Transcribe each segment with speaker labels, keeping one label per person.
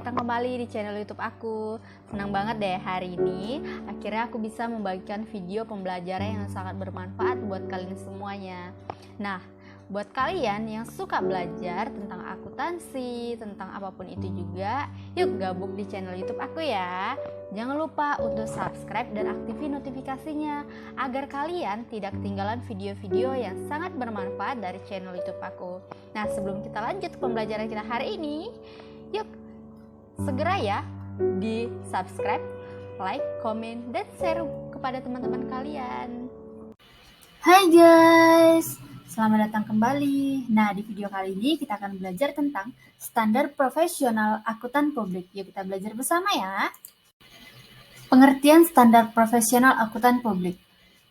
Speaker 1: datang kembali di channel YouTube aku. Senang banget deh hari ini akhirnya aku bisa membagikan video pembelajaran yang sangat bermanfaat buat kalian semuanya. Nah, buat kalian yang suka belajar tentang akuntansi, tentang apapun itu juga, yuk gabung di channel YouTube aku ya. Jangan lupa untuk subscribe dan aktifin notifikasinya agar kalian tidak ketinggalan video-video yang sangat bermanfaat dari channel YouTube aku. Nah, sebelum kita lanjut ke pembelajaran kita hari ini, yuk segera ya di subscribe, like, komen, dan share kepada teman-teman kalian.
Speaker 2: Hai guys, selamat datang kembali. Nah, di video kali ini kita akan belajar tentang standar profesional akuntan publik. Yuk kita belajar bersama ya. Pengertian standar profesional akuntan publik.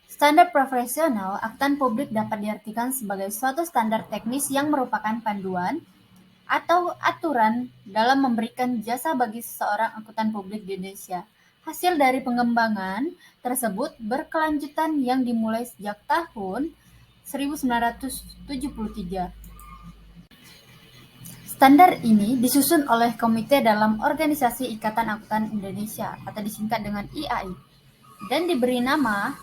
Speaker 2: Standar profesional akuntan publik dapat diartikan sebagai suatu standar teknis yang merupakan panduan atau aturan dalam memberikan jasa bagi seseorang akuntan publik di Indonesia. Hasil dari pengembangan tersebut berkelanjutan yang dimulai sejak tahun 1973. Standar ini disusun oleh Komite dalam Organisasi Ikatan Akuntan Indonesia atau disingkat dengan IAI dan diberi nama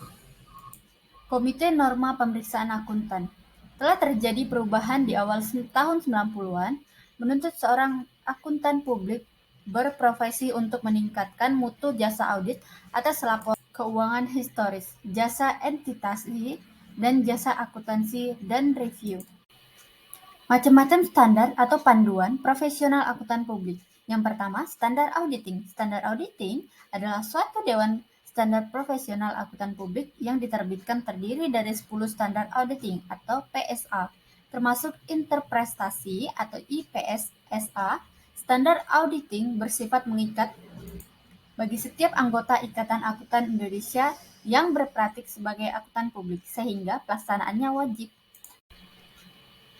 Speaker 2: Komite Norma Pemeriksaan Akuntan. Telah terjadi perubahan di awal tahun 90-an menuntut seorang akuntan publik berprofesi untuk meningkatkan mutu jasa audit atas laporan keuangan historis, jasa entitasi, dan jasa akuntansi dan review. Macam-macam standar atau panduan profesional akuntan publik. Yang pertama, standar auditing. Standar auditing adalah suatu dewan standar profesional akuntan publik yang diterbitkan terdiri dari 10 standar auditing atau PSA, termasuk interprestasi atau IPSSA. Standar auditing bersifat mengikat bagi setiap anggota Ikatan Akuntan Indonesia yang berpraktik sebagai akuntan publik, sehingga pelaksanaannya wajib.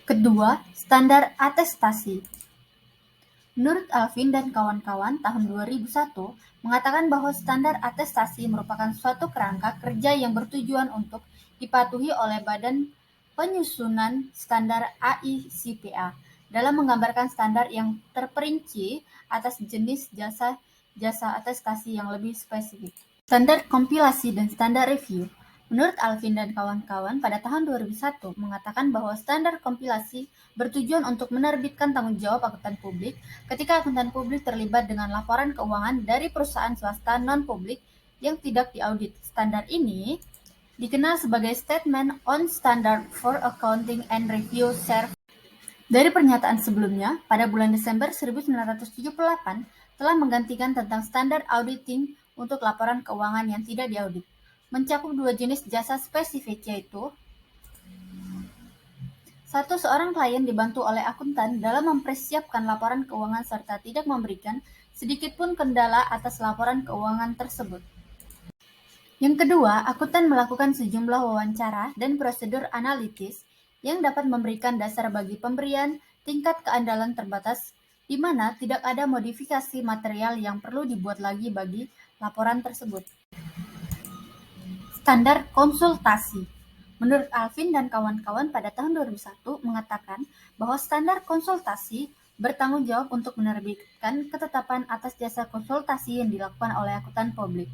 Speaker 2: Kedua, standar atestasi. Menurut Alvin dan kawan-kawan tahun 2001 mengatakan bahwa standar atestasi merupakan suatu kerangka kerja yang bertujuan untuk dipatuhi oleh Badan Penyusunan Standar AICPA dalam menggambarkan standar yang terperinci atas jenis jasa atestasi yang lebih spesifik. Standar kompilasi dan standar review. Menurut Alvin dan kawan-kawan pada tahun 2001 mengatakan bahwa standar kompilasi bertujuan untuk menerbitkan tanggung jawab akuntan publik ketika akuntan publik terlibat dengan laporan keuangan dari perusahaan swasta non-publik yang tidak diaudit. Standar ini dikenal sebagai Statement on Standard for Accounting and Review Service. Dari pernyataan sebelumnya, pada bulan Desember 1978 telah menggantikan tentang standar auditing untuk laporan keuangan yang tidak diaudit. Mencakup dua jenis jasa spesifik, yaitu 1. Seorang klien dibantu oleh akuntan dalam mempersiapkan laporan keuangan serta tidak memberikan sedikitpun kendala atas laporan keuangan tersebut. Yang kedua, akuntan melakukan sejumlah wawancara dan prosedur analitis yang dapat memberikan dasar bagi pemberian tingkat keandalan terbatas di mana tidak ada modifikasi material yang perlu dibuat lagi bagi laporan tersebut. Standar konsultasi. Menurut Alvin dan kawan-kawan pada tahun 2001 mengatakan bahwa standar konsultasi bertanggung jawab untuk menerbitkan ketetapan atas jasa konsultasi yang dilakukan oleh akuntan publik.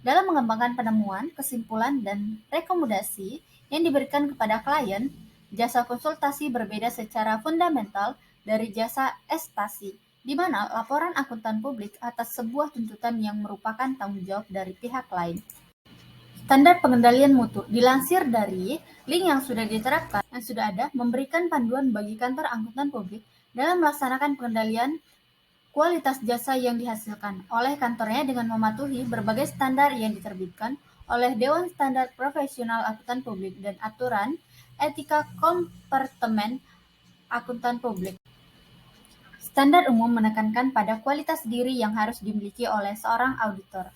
Speaker 2: Dalam mengembangkan penemuan, kesimpulan, dan rekomendasi yang diberikan kepada klien, jasa konsultasi berbeda secara fundamental dari jasa estasi, di mana laporan akuntan publik atas sebuah tuntutan yang merupakan tanggung jawab dari pihak lain. Standar pengendalian mutu dilansir dari link yang sudah diterapkan, yang sudah ada, memberikan panduan bagi kantor akuntan publik dalam melaksanakan pengendalian kualitas jasa yang dihasilkan oleh kantornya dengan mematuhi berbagai standar yang diterbitkan oleh Dewan Standar Profesional Akuntan Publik dan aturan etika kompartemen akuntan publik. Standar umum menekankan pada kualitas diri yang harus dimiliki oleh seorang auditor,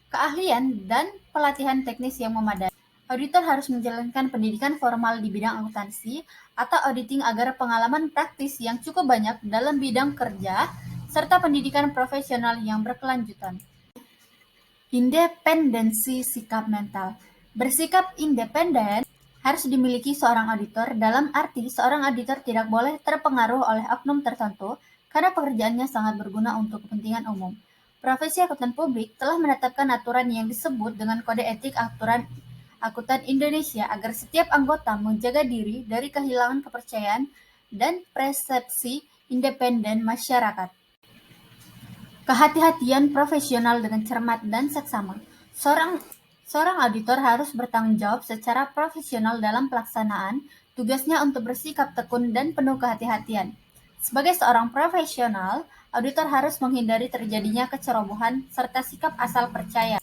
Speaker 2: keahlian dan pelatihan teknis yang memadai. Auditor harus menjalankan pendidikan formal di bidang akuntansi atau auditing agar pengalaman praktis yang cukup banyak dalam bidang kerja serta pendidikan profesional yang berkelanjutan. Independensi sikap mental. Bersikap independen harus dimiliki seorang auditor dalam arti seorang auditor tidak boleh terpengaruh oleh oknum tertentu karena pekerjaannya sangat berguna untuk kepentingan umum. Profesi akuntan publik telah menetapkan aturan yang disebut dengan Kode Etik Aturan Akuntan Indonesia agar setiap anggota menjaga diri dari kehilangan kepercayaan dan persepsi independen masyarakat. Kehati-hatian profesional dengan cermat dan seksama. Seorang auditor harus bertanggung jawab secara profesional dalam pelaksanaan tugasnya untuk bersikap tekun dan penuh kehati-hatian. Sebagai seorang profesional, auditor harus menghindari terjadinya kecerobohan serta sikap asal percaya.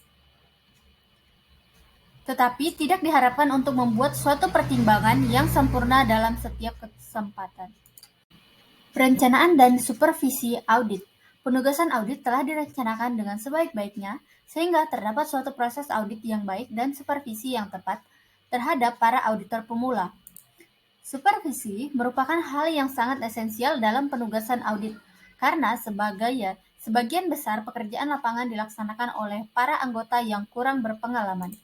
Speaker 2: Tetapi tidak diharapkan untuk membuat suatu pertimbangan yang sempurna dalam setiap kesempatan. Perencanaan dan supervisi audit. Penugasan audit telah direncanakan dengan sebaik-baiknya sehingga terdapat suatu proses audit yang baik dan supervisi yang tepat terhadap para auditor pemula. Supervisi merupakan hal yang sangat esensial dalam penugasan audit karena sebagian besar pekerjaan lapangan dilaksanakan oleh para anggota yang kurang berpengalaman.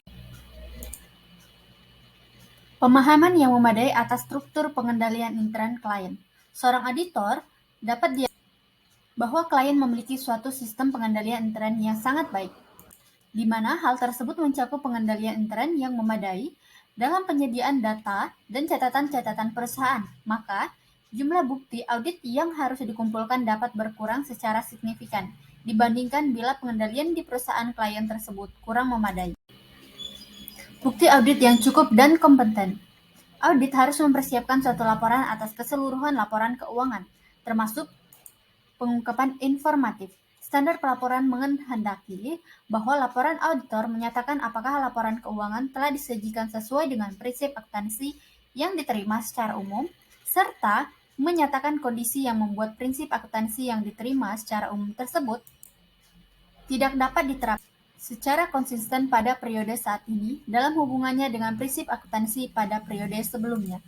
Speaker 2: Pemahaman yang memadai atas struktur pengendalian intern klien. Seorang auditor dapat bahwa klien memiliki suatu sistem pengendalian intern yang sangat baik, di mana hal tersebut mencakup pengendalian intern yang memadai dalam penyediaan data dan catatan-catatan perusahaan. Maka, jumlah bukti audit yang harus dikumpulkan dapat berkurang secara signifikan dibandingkan bila pengendalian di perusahaan klien tersebut kurang memadai. Bukti audit yang cukup dan kompeten. Audit harus mempersiapkan suatu laporan atas keseluruhan laporan keuangan, termasuk pengungkapan informatif. Standar pelaporan menghendaki bahwa laporan auditor menyatakan apakah laporan keuangan telah disajikan sesuai dengan prinsip akuntansi yang diterima secara umum, serta menyatakan kondisi yang membuat prinsip akuntansi yang diterima secara umum tersebut tidak dapat diterapkan secara konsisten pada periode saat ini dalam hubungannya dengan prinsip akuntansi pada periode sebelumnya.